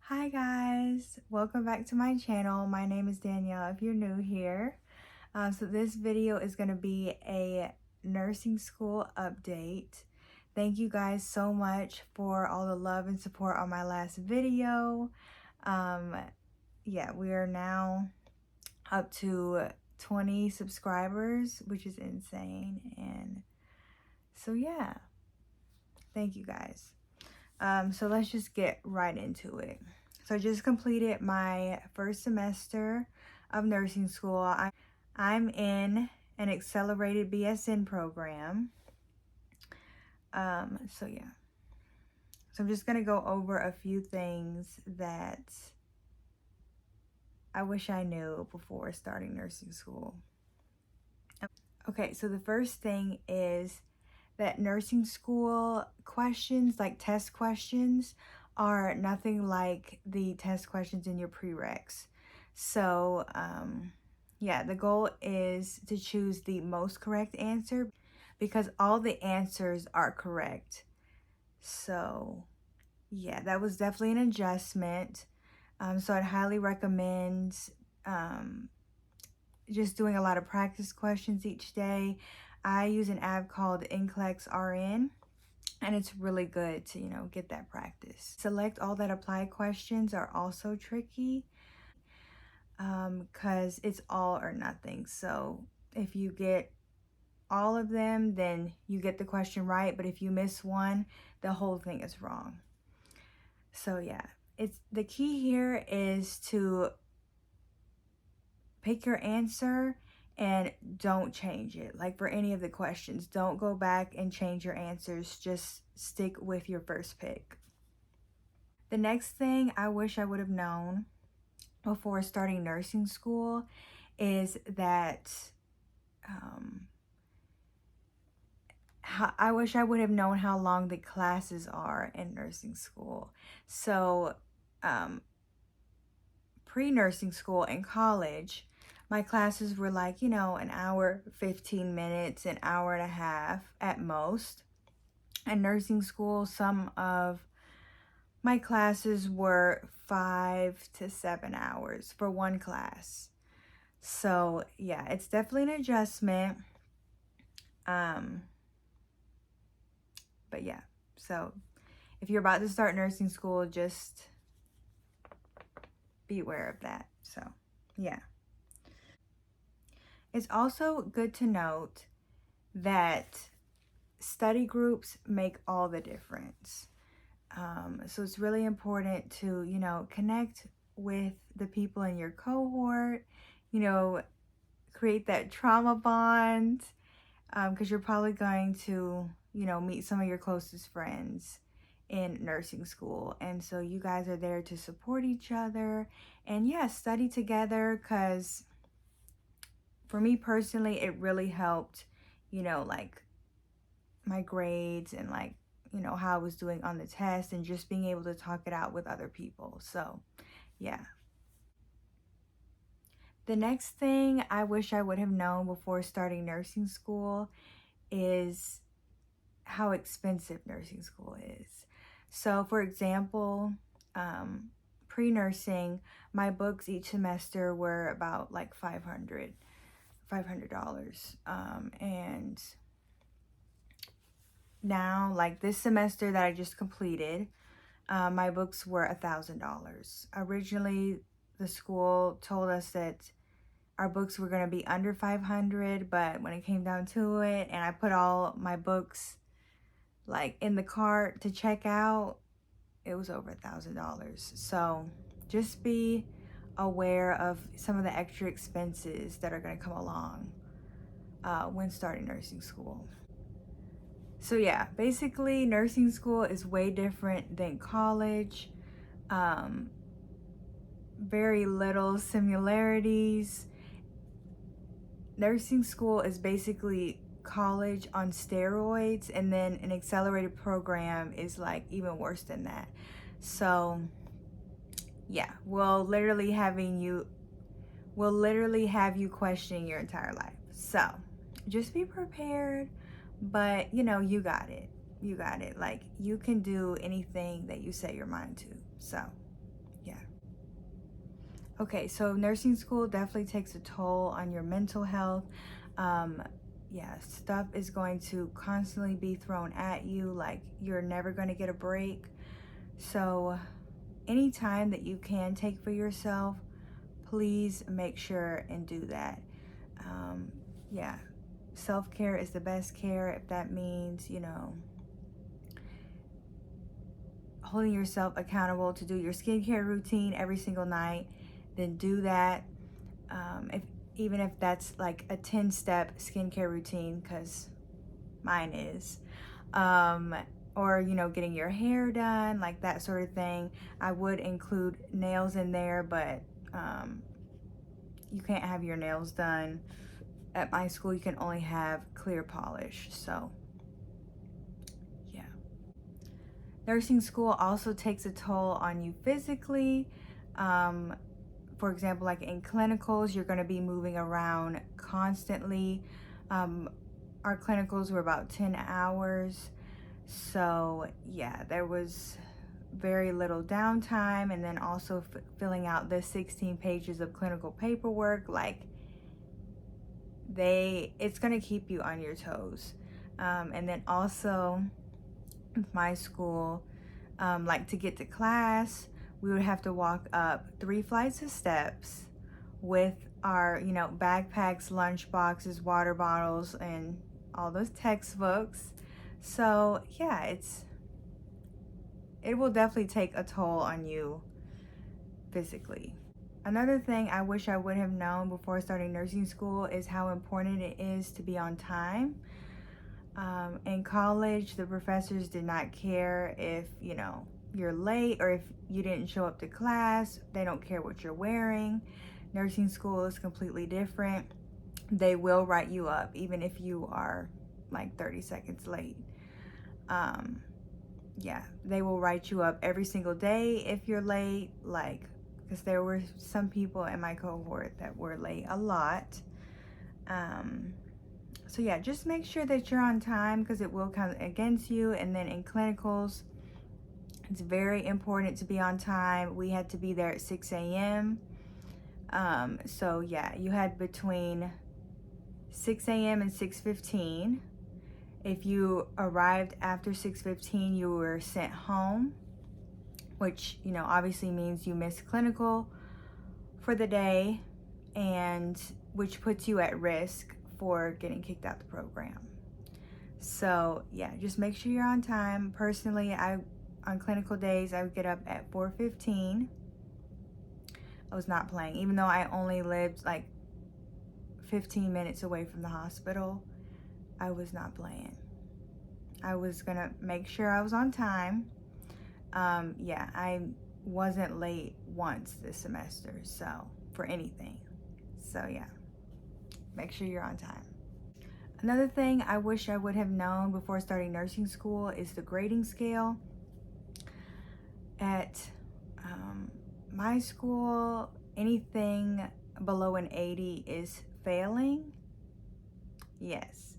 Hi guys, welcome back to my channel. My name is Danielle if you're new here. So this video is going to be a nursing school update. Thank you guys so much for all the love and support on my last video. Um, yeah, we are now up to 20 subscribers, which is insane. And so yeah, thank you guys. So let's just get right into it. So I just completed my first semester of nursing school. I'm in an accelerated BSN program. So yeah. So I'm just gonna go over a few things that I wish I knew before starting nursing school. Okay, so the first thing is that nursing school questions, like test questions, are nothing like the test questions in your prereqs. So, yeah, the goal is to choose the most correct answer because all the answers are correct. So, yeah, that was definitely an adjustment. So I'd highly recommend just doing a lot of practice questions each day. I use an app called NCLEX RN, and it's really good to, get that practice. Select all that apply questions are also tricky because it's all or nothing. So if you get all of them, then you get the question right, but if you miss one, the whole thing is wrong. So yeah, it's the key here is to pick your answer and don't change it. Like for any of the questions, don't go back and change your answers. Just stick with your first pick. The next thing I wish I would have known before starting nursing school is that I wish I would have known how long the classes are in nursing school. So, pre-nursing school and college, my classes were like, an hour, 15 minutes, an hour and a half at most. And nursing school, some of my classes were 5 to 7 hours for one class. So yeah, it's definitely an adjustment. But yeah, so if you're about to start nursing school, just be aware of that. So yeah. It's also good to note that study groups make all the difference. So it's really important to, connect with the people in your cohort, create that trauma bond, because you're probably going to, meet some of your closest friends in nursing school. And so you guys are there to support each other and yeah, study together because for me personally, it really helped, like my grades and like, how I was doing on the test and just being able to talk it out with other people. So, yeah. The next thing I wish I would have known before starting nursing school is how expensive nursing school is. So, for example, pre-nursing, my books each semester were about like $500. And now, like this semester that I just completed, my books were $1,000. Originally, the school told us that our books were going to be under 500, but when it came down to it, and I put all my books like in the cart to check out, it was over $1,000. So just be aware of some of the extra expenses that are going to come along when starting nursing school. So yeah, basically nursing school is way different than college. Very little similarities. Nursing school is basically college on steroids, and then an accelerated program is like even worse than that. So yeah, we'll literally have you questioning your entire life. So just be prepared, but you got it. Like you can do anything that you set your mind to. So Okay, so nursing school definitely takes a toll on your mental health. Um, yeah, stuff is going to constantly be thrown at you, like you're never going to get a break. So, any time that you can take for yourself, please make sure and do that. Um, yeah, self-care is the best care. If that means, holding yourself accountable to do your skincare routine every single night, then do that. If even if that's like a 10-step skincare routine, because mine is, um, or getting your hair done, like that sort of thing. I would include nails in there, but you can't have your nails done at my school. You can only have clear polish. So yeah, nursing school also takes a toll on you physically. For example, like in clinicals, you're going to be moving around constantly. Our clinicals were about 10 hours. So yeah, there was very little downtime, and then also filling out the 16 pages of clinical paperwork. Like it's going to keep you on your toes. And then also with my school, like to get to class, we would have to walk up 3 flights of steps with our, backpacks, lunch boxes, water bottles, and all those textbooks. So yeah, it will definitely take a toll on you physically. Another thing I wish I would have known before starting nursing school is how important it is to be on time. In college, the professors did not care if, you're late or if you didn't show up to class. They don't care what you're wearing. Nursing school is completely different. They will write you up even if you are like 30 seconds late. Yeah, they will write you up every single day if you're late, like, because there were some people in my cohort that were late a lot. So yeah, just make sure that you're on time because it will count against you. And then in clinicals, it's very important to be on time. We had to be there at 6 a.m. So yeah, you had between 6 a.m. and 6:15. If you arrived after 6:15, you were sent home, which, obviously means you missed clinical for the day, and which puts you at risk for getting kicked out the program. So yeah, just make sure you're on time. Personally, on clinical days, I would get up at 4:15. I was not playing, even though I only lived like 15 minutes away from the hospital. I was not playing. I was gonna make sure I was on time. Yeah, I wasn't late once this semester, so for anything. So yeah, make sure you're on time. Another thing I wish I would have known before starting nursing school is the grading scale. At my school, anything below an 80 is failing. Yes.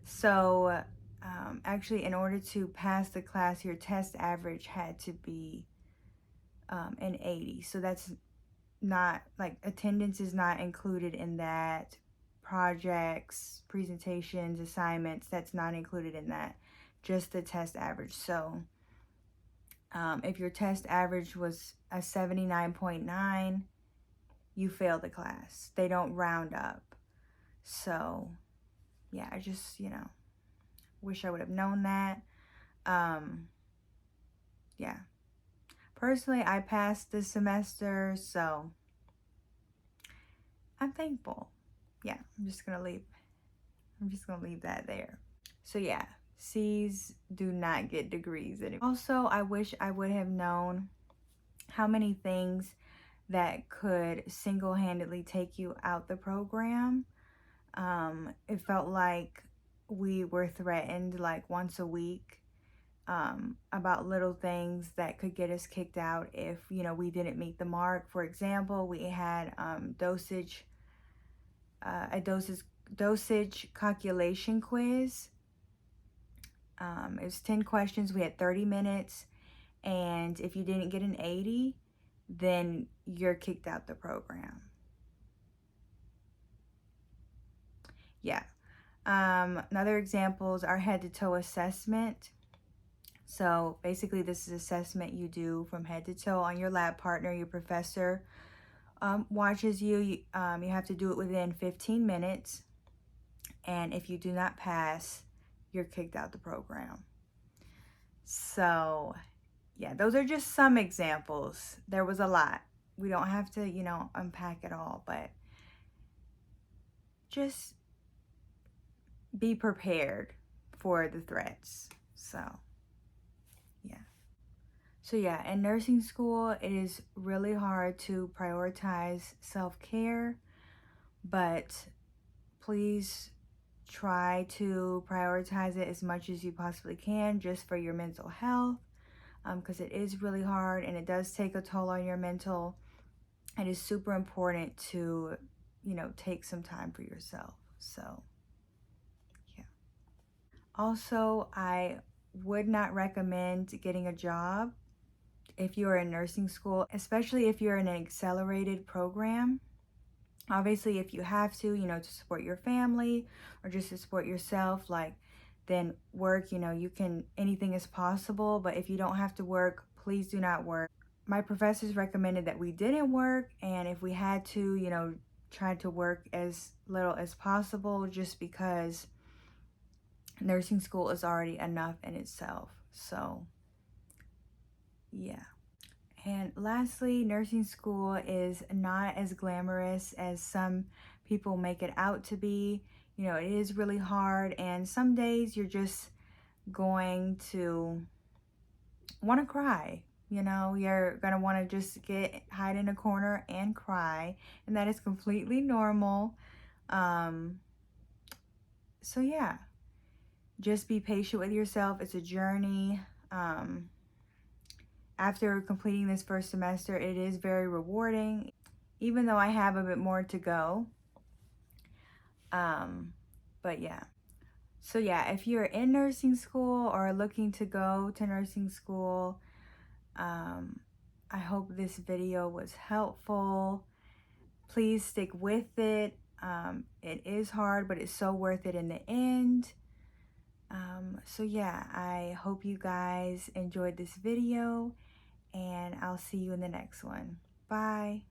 So actually, in order to pass the class, your test average had to be an 80. So that's not, like, attendance is not included in that. Projects, presentations, assignments, that's not included in that. Just the test average. So if your test average was a 79.9, you failed the class. They don't round up. So yeah, I just, wish I would have known that. Yeah. Personally, I passed this semester, so I'm thankful. Yeah, I'm just gonna leave that there. So yeah, C's do not get degrees anymore. Also, I wish I would have known how many things that could single-handedly take you out the program. It felt like we were threatened like once a week about little things that could get us kicked out if, we didn't meet the mark. For example, we had a dosage calculation quiz. It was 10 questions. We had 30 minutes. And if you didn't get an 80, then you're kicked out the program. Yeah. Another examples are head-to-toe assessment. So basically, this is assessment you do from head to toe on your lab partner. Your professor watches you. You have to do it within 15 minutes. And if you do not pass, you're kicked out the program. So yeah, those are just some examples. There was a lot. We don't have to, unpack it all, but just be prepared for the threats. So yeah, in nursing school, it is really hard to prioritize self-care, but please try to prioritize it as much as you possibly can just for your mental health, because it is really hard and it does take a toll on your mental. It is super important to, take some time for yourself. So, yeah. Also, I would not recommend getting a job if you're in nursing school, especially if you're in an accelerated program. Obviously, if you have to, to support your family or just to support yourself, then work, you can, anything is possible. But if you don't have to work, please do not work. My professors recommended that we didn't work, and if we had to, try to work as little as possible, just because nursing school is already enough in itself. So, yeah. And lastly, nursing school is not as glamorous as some people make it out to be. It is really hard, and some days you're just going to want to cry. You're going to want to just hide in a corner and cry, and that is completely normal. So yeah, just be patient with yourself. It's a journey. After completing this first semester, it is very rewarding, even though I have a bit more to go. But yeah. So yeah, if you're in nursing school or looking to go to nursing school, I hope this video was helpful. Please stick with it. It is hard, but it's so worth it in the end. So yeah, I hope you guys enjoyed this video, and I'll see you in the next one. Bye.